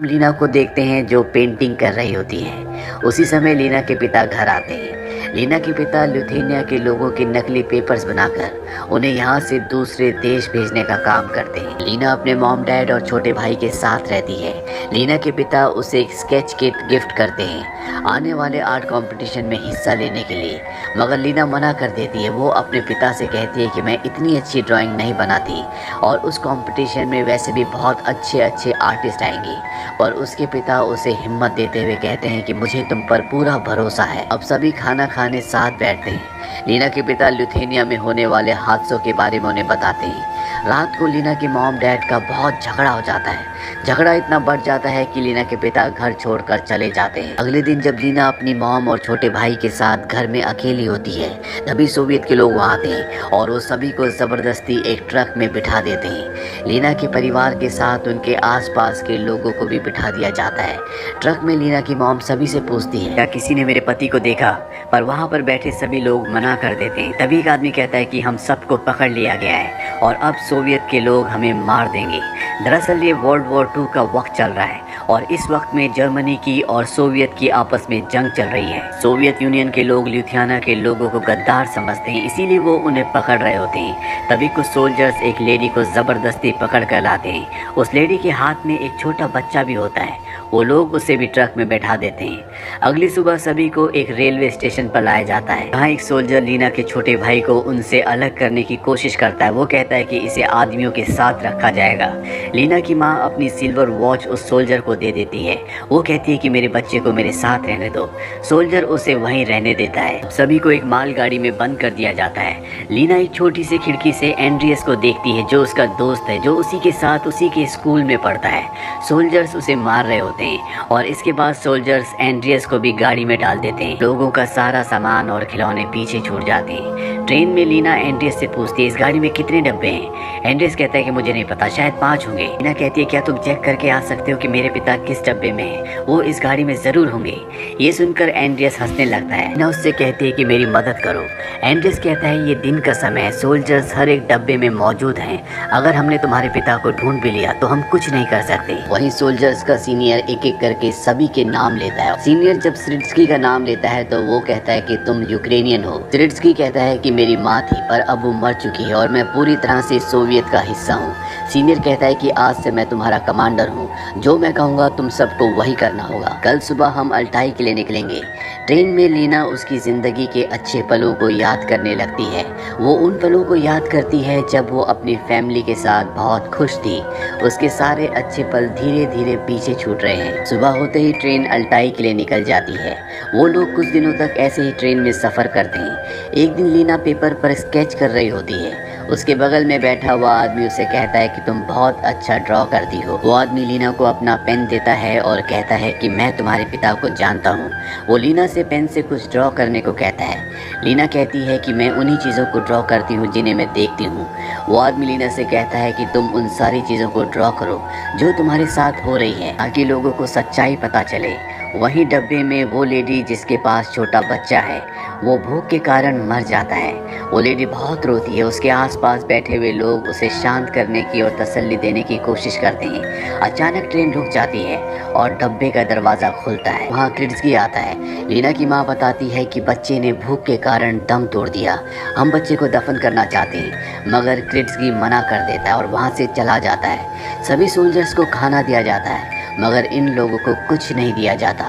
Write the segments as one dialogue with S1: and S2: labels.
S1: लीना को देखते हैं जो पेंटिंग कर रही होती है। उसी समय लीना के पिता घर आते हैं। लीना के पिता लिथुआनिया के लोगों के नकली पेपर्स बनाकर उन्हें यहाँ से दूसरे देश भेजने का काम करते हैं। लीना अपने मॉम डैड और छोटे भाई के साथ रहती है। लीना के पिता उसे एक स्केच किट गिफ्ट करते हैं आने वाले आर्ट कंपटीशन में हिस्सा लेने के लिए, मगर लीना मना कर देती है। वो अपने पिता से कहती है कि मैं इतनी अच्छी ड्राइंग नहीं बनाती और उस कंपटीशन में वैसे भी बहुत अच्छे अच्छे आर्टिस्ट आएंगे। पर उसके पिता उसे हिम्मत देते हुए कहते हैं कि मुझे तुम पर पूरा भरोसा है। अब सभी खाना खाने साथ बैठते हैं। लीना के पिता लिथुआनिया में होने वाले हादसों के बारे में उन्हें बताते हैं। रात को लीना के मॉम डैड का बहुत झगड़ा हो जाता है। झगड़ा इतना बढ़ जाता है कि लीना के पिता घर छोड़कर चले जाते हैं। अगले दिन जब लीना अपनी मॉम और छोटे भाई के साथ घर में अकेली होती है, तभी सोवियत के लोग वहाँ आते हैं और वो सभी को ज़बरदस्ती एक ट्रक में बिठा देते हैं। लीना के परिवार के साथ उनके आसपास के लोगों को भी बिठा दिया जाता है। ट्रक में लीना की मॉम सभी से पूछती है, क्या किसी ने मेरे पति को देखा? पर वहाँ पर बैठे सभी लोग मना कर देते हैं। तभी एक आदमी कहता है कि हम सबको पकड़ लिया गया है और अब सोवियत के लोग हमें मार देंगे। दरअसल ये वर्ल्ड वॉर 2 का वक्त चल रहा है और इस वक्त में जर्मनी की और सोवियत की आपस में जंग चल रही है। सोवियत यूनियन के लोग लिथुआनिया के लोगों को गद्दार समझते हैं, इसीलिए वो उन्हें पकड़ रहे होते हैं। तभी कुछ सोल्जर्स एक लेडी को ज़बरदस्ती पकड़ कर लाते हैं। उस लेडी के हाथ में एक छोटा बच्चा भी होता है। वो लोग उसे भी ट्रक में बैठा देते हैं। अगली सुबह सभी को एक रेलवे स्टेशन पर लाया जाता है। यहाँ एक सोल्जर लीना के छोटे भाई को उनसे अलग करने की कोशिश करता है। वो कहता है कि इसे आदमियों के साथ रखा जाएगा। लीना की माँ अपनी सिल्वर वॉच उस सोल्जर को दे देती है। वो कहती है कि मेरे बच्चे को मेरे साथ रहने दो। सोल्जर उसे वहीं रहने देता है। सभी को एक मालगाड़ी में बंद कर दिया जाता है। लीना एक छोटी सी खिड़की से एंड्रियस को देखती है, जो उसका दोस्त है, जो उसी के साथ उसी के स्कूल में पढ़ता है। सोल्जर्स उसे मार रहे होते हैं और इसके बाद सोल्जर्स एंड्रियस को भी गाड़ी में डाल देते हैं। लोगों का सारा सामान और खिलौने पीछे छूट जाते हैं। ट्रेन में लीना एंड्रियस से पूछती है, इस गाड़ी में कितने डब्बे हैं? एंड्रियस कहता है कि मुझे नहीं पता, शायद 5 होंगे। लीना कहती है, क्या तुम चेक करके आ सकते हो कि मेरे पिता किस डब्बे में हैं? वो इस गाड़ी में जरूर होंगे। ये सुनकर एंड्रियस हंसने लगता है। लीना उससे कहती है कि मेरी मदद करो। एंड्रियस कहता है, ये दिन का समय है, सोल्जर्स हर एक डब्बे में मौजूद हैं। अगर हमने तुम्हारे पिता को ढूंढ भी लिया तो हम कुछ नहीं कर सकते। वहीं सोल्जर्स का सीनियर एक एक करके सभी के नाम लेता है। सीनियर जब सिरिट्स्की का नाम लेता है तो वो कहता है कि तुम यूक्रेनियन हो। सिरिट्स्की कहता है कि मेरी माँ थी पर अब वो मर चुकी है और मैं पूरी तरह से सोवियत का हिस्सा हूँ। सीनियर कहता है कि आज से मैं तुम्हारा कमांडर हूँ, जो मैं कहूँगा तुम सबको वही करना होगा। कल सुबह हम अल्टाई के लिए निकलेंगे। ट्रेन में लीना उसकी ज़िंदगी के अच्छे पलों को याद करने लगती है। वो उन पलों को याद करती है जब वो अपनी फैमिली के साथ बहुत खुश थी। उसके सारे अच्छे पल धीरे धीरे पीछे छूट रहे हैं। सुबह होते ही ट्रेन अल्टाई के लिए निकल जाती है। वो लोग कुछ दिनों तक ऐसे ही ट्रेन में सफ़र करते हैं। एक दिन लीना पेपर पर स्केच कर रही होती है। उसके बगल में बैठा हुआ आदमी उसे कहता है कि तुम बहुत अच्छा ड्रॉ करती हो। वो आदमी लीना को अपना पेन देता है और कहता है कि मैं तुम्हारे पिता को जानता हूँ। वो लीना से पेन से कुछ ड्रॉ करने को कहता है। लीना कहती है कि मैं उन्हीं चीज़ों को ड्रॉ करती हूँ जिन्हें मैं देखती हूँ। वो आदमी लीना से कहता है कि तुम उन सारी चीज़ों को ड्रॉ करो जो तुम्हारे साथ हो रही है, ताकि लोगों को सच्चाई पता चले। वहीं डब्बे में वो लेडी जिसके पास छोटा बच्चा है, वो भूख के कारण मर जाता है। वो लेडी बहुत रोती है। उसके आसपास बैठे हुए लोग उसे शांत करने की और तसल्ली देने की कोशिश करते हैं। अचानक ट्रेन रुक जाती है और डब्बे का दरवाज़ा खुलता है। वहाँ क्रिट्स्की आता है। लीना की माँ बताती है कि बच्चे ने भूख के कारण दम तोड़ दिया। हम बच्चे को दफन करना चाहते हैं, मगर क्रिट्स्की मना कर देता है और वहाँ से चला जाता है। सभी सोल्जर्स को खाना दिया जाता है, मगर इन लोगों को कुछ नहीं दिया जाता।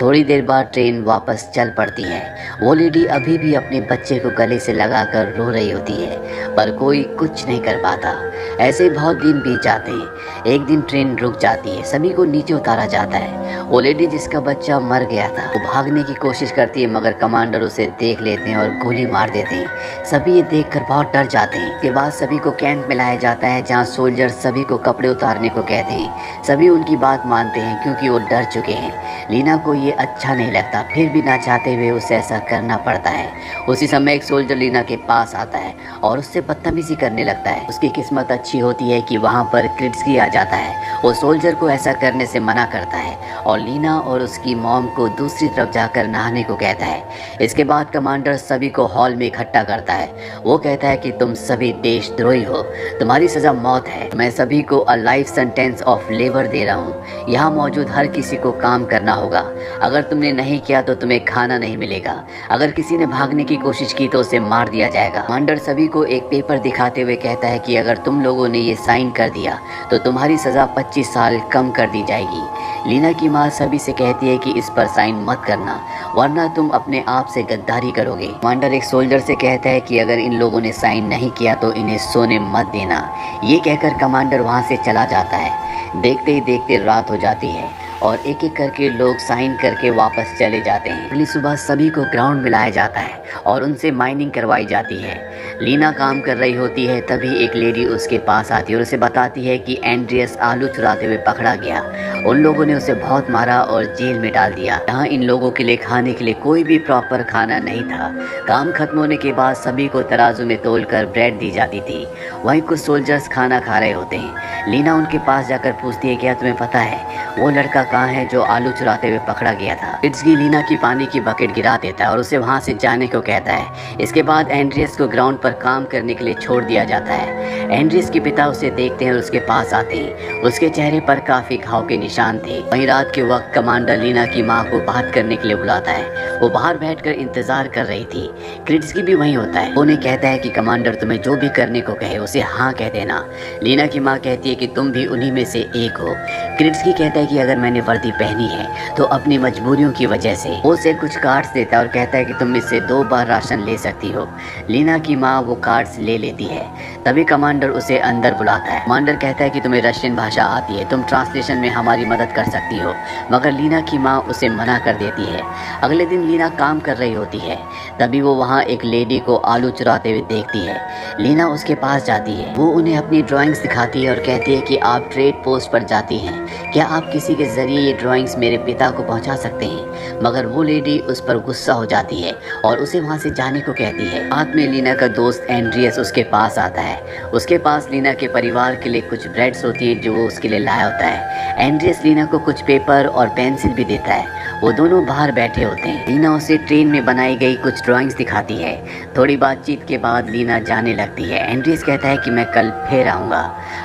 S1: थोड़ी देर बाद ट्रेन वापस चल पड़ती है। वो लेडी अभी भी अपने बच्चे को गले से लगाकर रो रही होती है, पर कोई कुछ नहीं कर पाता। ऐसे बहुत दिन बीत जाते हैं। एक दिन ट्रेन रुक जाती है। सभी को नीचे उतारा जाता है। वो लेडी जिसका बच्चा मर गया था, वो भागने की कोशिश करती है, मगर कमांडर उसे देख लेते हैं और गोली मार देते हैं। सभी ये देखकर बहुत डर जाते हैं। इसके बाद सभी को कैंप में लाया जाता है, जहाँ सोल्जर सभी को कपड़े उतारने को कहते हैं। सभी उनकी बात मानते हैं क्योंकि वो डर चुके हैं। लीना को ये अच्छा नहीं लगता, फिर भी ना चाहते हुए उसे ऐसा करना पड़ता है। उसी समय एक सोल्जर लीना के पास आता है और उससे बदतमीजी करने लगता है। उसकी किस्मत अच्छी होती है कि वहाँ पर क्रिट्सकी आ जाता है। वो सोल्जर को ऐसा करने से मना करता है और लीना और उसकी मॉम को दूसरी तरफ जाकर नहाने को कहता है। इसके बाद कमांडर सभी को हॉल में इकट्ठा करता है। वो कहता है कि तुम सभी देशद्रोही हो, तुम्हारी सज़ा मौत है। मैं सभी को a life sentence of labour दे रहा हूँ। यहाँ मौजूद हर किसी को काम करना होगा। अगर तुमने नहीं किया तो तुम्हें खाना नहीं मिलेगा। अगर किसी ने भागने की कोशिश की तो उसे मार दिया जाएगा। कमांडर सभी को एक पेपर दिखाते हुए कहता है कि अगर तुम लोगों ने ये साइन कर दिया तो तुम्हारी सज़ा 25 साल कम कर दी जाएगी। लीना की माँ सभी से कहती है कि इस पर साइन मत करना, वरना तुम अपने आप से गद्दारी करोगे। कमांडर एक सोल्जर से कहता है कि अगर इन लोगों ने साइन नहीं किया तो इन्हें सोने मत देना। ये कहकर कमांडर वहाँ से चला जाता है। देखते ही देखते रात हो जाती है और एक एक करके लोग साइन करके वापस चले जाते हैं। अगली सुबह सभी को ग्राउंड में लाया जाता है और उनसे माइनिंग करवाई जाती है। लीना काम कर रही होती है, तभी एक लेडी उसके पास आती है और उसे बताती है कि एंड्रियस आलू चुराते हुए पकड़ा गया। उन लोगों ने उसे बहुत मारा और जेल में डाल दिया। यहाँ इन लोगों के लिए खाने के लिए कोई भी प्रॉपर खाना नहीं था। काम खत्म होने के बाद सभी को तराजू में तोलकर ब्रेड दी जाती थी। वहीं कुछ सोल्जर्स खाना खा रहे होते हैं। लीना उनके पास जाकर पूछती है, क्या तुम्हें पता है वो लड़का कहाँ है जो आलू चुराते हुए पकड़ा गया था? क्रिट्सकी लीना की पानी की बकेट गिरा देता है और उसे वहाँ से जाने को कहता है। इसके बाद एंड्रियस को ग्राउंड पर काम करने के लिए छोड़ दिया जाता है। एंड्रियस के पिता उसे देखते हैं और उसके पास आते हैं। उसके चेहरे पर काफी घाव के निशान थे। वहीं रात के वक्त कमांडर लीना की माँ को बात करने के लिए बुलाता है। वो बाहर बैठकर इंतजार कर रही थी। क्रिट्सकी भी वहीं होता है। उन्हें कहता है कि कमांडर तुम्हें जो भी करने को कहे उसे हाँ कह देना। लीना की माँ कहती है कि तुम भी उन्हीं में से एक हो। क्रिट्सकी कहता है कि अगर मैंने वर्दी पहनी है तो अपनी मजबूरियों की वजह से। वो उसे कुछ कार्ड्स देता है और कहता है कि तुम इससे 2 बार राशन ले सकती हो। लीना की माँ वो कार्ड्स ले लेती है। तभी कमांडर उसे अंदर बुलाता है। कमांडर कहता है कि तुम्हें रशियन भाषा आती है, तुम ट्रांसलेशन में हमारी मदद कर सकती हो, मगर लीना की माँ उसे मना कर देती है। अगले दिन लीना काम कर रही होती है। तभी वो वहाँ एक लेडी को आलू चुराते हुए देखती है। लीना उसके पास जाती है। वो उन्हें अपनी ड्राइंग्स दिखाती है और कहती है कि आप ट्रेड पोस्ट पर जाती हैं, क्या आप किसी के जरिए ये ड्राइंग्स मेरे पिता को पहुंचा सकते हैं? मगर वो लेडी उस पर गुस्सा हो जाती है और उसे वहां से जाने को कहती है। रात में लीना का दोस्त एंड्रियस उसके पास आता है। उसके पास लीना के परिवार के लिए कुछ ब्रेड्स होती है जो वो उसके लिए लाया होता है। एंड्रियस लीना को कुछ पेपर और पेंसिल भी देता है। वो दोनों बाहर बैठे होते हैं। लीना उसे ट्रेन में बनाई गई कुछ ड्राइंग्स दिखाती है। थोड़ी बातचीत के बाद लीना जाने लगती है। एंड्रियस कहता है कि मैं कल फिर आऊँगा।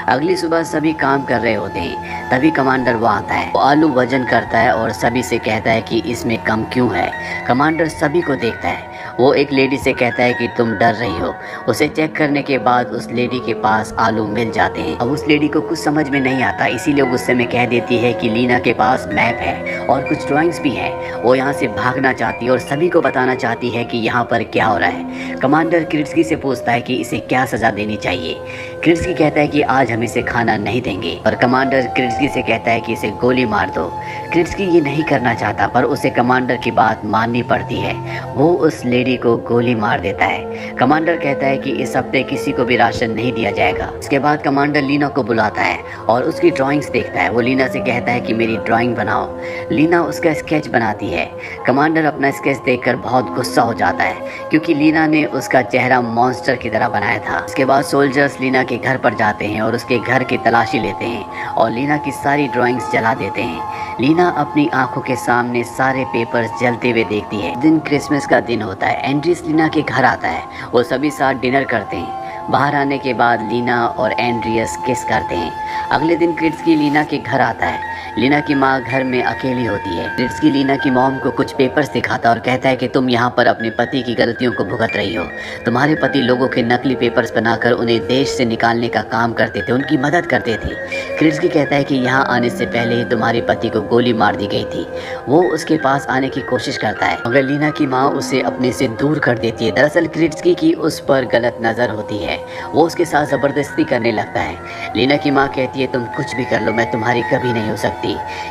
S1: अगली सुबह सभी काम कर रहे होते हैं। तभी कमांडर वहाँ आता है। वो आलू वजन करता है और सभी से कहता है कि इसमें कम क्यों है। कमांडर सभी को देखता है। वो एक लेडी से कहता है कि तुम डर रही हो। उसे चेक करने के बाद उस लेडी के पास आलू मिल जाते हैं। अब उस लेडी को कुछ समझ में नहीं आता, इसीलिए गुस्से में कह देती है कि लीना के पास मैप है और कुछ ड्राइंग्स भी हैं। वो यहाँ से भागना चाहती है और सभी को बताना चाहती है कि यहाँ पर क्या हो रहा है। कमांडर क्रिट्सकी से पूछता है कि इसे क्या सज़ा देनी चाहिए। क्रिट्सकी कहता है कि आज हम इसे खाना नहीं देंगे और कमांडर क्रिट्सकी से कहता है कि इसे गोली मार दो। क्रिट्सकी ये नहीं करना चाहता पर उसे कमांडर की बात माननी पड़ती है। वो उस लेडी को गोली मार देता है। कमांडर कहता है कि इस हफ्ते किसी को भी राशन नहीं दिया जाएगा। इसके बाद कमांडर लीना को बुलाता है और उसकी ड्राइंग्स देखता है। वो लीना से कहता है कि मेरी ड्राइंग बनाओ। लीना उसका स्केच बनाती है। कमांडर अपना स्केच देखकर बहुत गुस्सा हो जाता है क्योंकि लीना ने उसका चेहरा मॉन्स्टर की तरह बनाया था। इसके बाद सोल्जर्स लीना के घर पर जाते हैं और उसके घर की तलाशी लेते हैं और लीना की सारी ड्राइंग्स जला देते हैं। लीना अपनी आंखों के सामने सारे पेपर्स जलते हुए देखती है। दिन क्रिसमस का दिन होता है। एंड्रियस लीना के घर आता है। वो सभी साथ डिनर करते हैं। बाहर आने के बाद लीना और एंड्रियस किस करते हैं। अगले दिन क्रिट्सकी लीना के घर आता है। लीना की माँ घर में अकेली होती है। क्रिट्सकी लीना की मॉम को कुछ पेपर्स दिखाता और कहता है कि तुम यहाँ पर अपने पति की गलतियों को भुगत रही हो। तुम्हारे पति लोगों के नकली पेपर्स बनाकर उन्हें देश से निकालने का काम करते थे, उनकी मदद करते थे। क्रिट्सकी कहता है कि यहाँ आने से पहले ही तुम्हारे पति को गोली मार दी गई थी। वो उसके पास आने की कोशिश करता है मगर लीना की माँ उसे अपने से दूर कर देती है। दरअसल क्रिट्सकी की उस पर गलत नज़र होती है। वो उसके साथ ज़बरदस्ती करने लगता है। लीना की माँ कहती है तुम कुछ भी कर लो, मैं तुम्हारी कभी नहीं हो सकती।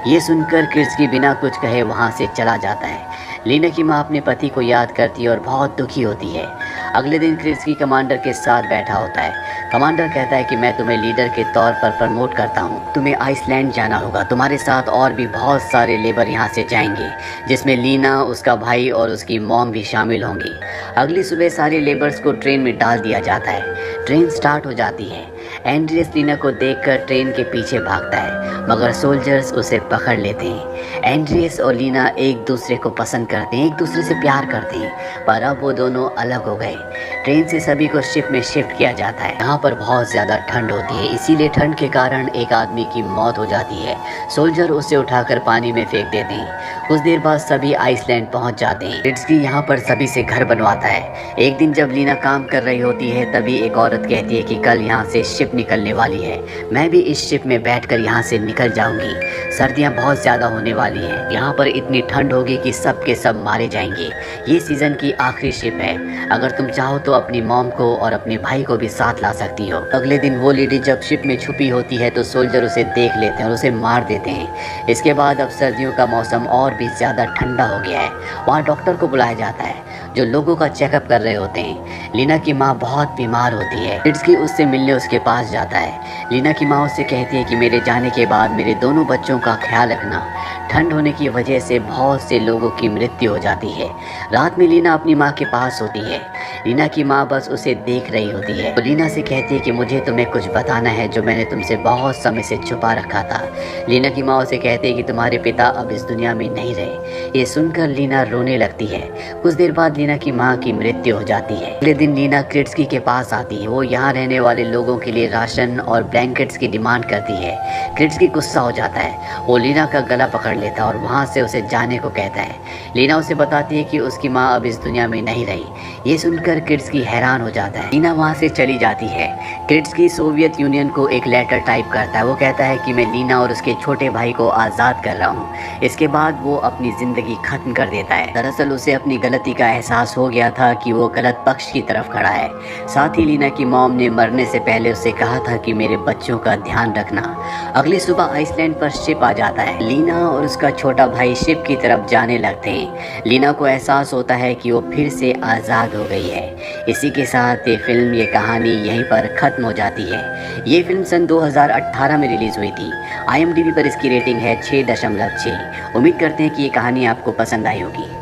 S1: ये सुनकर क्रिट्सकी बिना कुछ कहे वहाँ से चला जाता है। लीना की माँ अपने पति को याद करती है और बहुत दुखी होती है। अगले दिन क्रिट्सकी कमांडर के साथ बैठा होता है। कमांडर कहता है कि मैं तुम्हें लीडर के तौर पर प्रमोट करता हूँ, तुम्हें आइसलैंड जाना होगा, तुम्हारे साथ और भी बहुत सारे लेबर यहाँ से जाएंगे, जिसमें लीना, उसका भाई और उसकी मॉम भी शामिल होंगी। अगली सुबह सारे लेबर्स को ट्रेन में डाल दिया जाता है। ट्रेन स्टार्ट हो जाती है। एंड्रियस लीना को देखकर ट्रेन के पीछे भागता है, मगर सोल्जर्स उसे पकड़ लेते हैं। एंड्रियस और लीना एक दूसरे को पसंद करते हैं, एक दूसरे से प्यार करते हैं, पर अब वो दोनों अलग हो गए। ट्रेन से सभी को शिप में शिफ्ट किया जाता है। यहाँ पर बहुत ज़्यादा ठंड होती है, इसीलिए ठंड के कारण एक आदमी की मौत हो जाती है। सोल्जर उसे उठाकर पानी में फेंक देते हैं। कुछ देर बाद सभी आइसलैंड पहुँच जाते हैं। क्रिट्सकी यहाँ पर सभी से घर बनवाता है। एक दिन जब लीना काम कर रही होती है, तभी एक औरत कहती है कि कल यहाँ से शिप निकलने वाली है, मैं भी इस शिप में बैठकर यहाँ से निकल जाऊंगी। सर्दियाँ बहुत ज़्यादा होने वाली हैं, यहाँ पर इतनी ठंड होगी कि सब के सब मारे जाएंगे। ये सीज़न की आखिरी शिप है, अगर तुम चाहो तो अपनी मॉम को और अपने भाई को भी साथ ला सकती हो। अगले दिन वो लेडी जब शिप में छुपी होती है तो सोल्जर उसे देख लेते हैं और उसे मार देते हैं। इसके बाद अब सर्दियों का मौसम और भी ज़्यादा ठंडा हो गया है। वहाँ डॉक्टर को बुलाया जाता है जो लोगों का चेकअप कर रहे होते हैं। लीना की माँ बहुत बीमार होती है। क्रिट्सकी उससे मिलने उसके पास जाता है। लीना की माँ उससे कहती है कि मेरे जाने के बाद मेरे दोनों बच्चों का ख्याल रखना, ठंड होने की वजह से बहुत से लोगों की मृत्यु हो जाती है। रात में लीना अपनी माँ के पास होती है। लीना की माँ बस उसे देख रही होती है। तो लीना से कहती है कि मुझे तुम्हें कुछ बताना है जो मैंने तुमसे बहुत समय से छुपा रखा था। लीना की माँ उसे कहती है कि तुम्हारे पिता अब इस दुनिया में नहीं रहे। ये सुनकर लीना रोने लगती है। कुछ देर बाद लीना की माँ की मृत्यु हो जाती है। अगले दिन लीना क्रिट्सकी के पास आती है। वो यहाँ रहने वाले लोगों के लिए राशन और ब्लैंकेट्स की डिमांड करती है। क्रिट्सकी गुस्सा हो जाता है। वो लीना का गला पकड़ लेता है और वहाँ से उसे जाने को कहता है। लीना उसे बताती है कि उसकी माँ अब इस दुनिया में नहीं रही। ये सुनकर क्रिट्सकी हैरान हो जाता है। लीना वहाँ से चली जाती है। क्रिट्सकी सोवियत यूनियन को एक लेटर टाइप करता है। वो कहता है कि मैं लीना और उसके छोटे भाई को आज़ाद कर रहा हूँ। इसके बाद वो अपनी ज़िंदगी ख़त्म कर देता है। दरअसल उसे अपनी गलती का एहसास हो गया था कि वो गलत पक्ष की तरफ खड़ा है। साथ ही लीना की मॉम ने मरने से पहले उससे कहा था कि मेरे बच्चों का ध्यान रखना। अगली सुबह आइसलैंड पर शिप आ जाता है। लीना और उसका छोटा भाई शिप की तरफ जाने लगते हैं। लीना को एहसास होता है कि वो फिर से आज़ाद हो गई है। इसी के साथ ये फिल्म, ये कहानी यहीं पर ख़त्म हो जाती है। ये फिल्म सन 2018 में रिलीज़ हुई थी। IMDb पर इसकी रेटिंग है 6.6। उम्मीद करते हैं कि ये कहानी आपको पसंद आई होगी।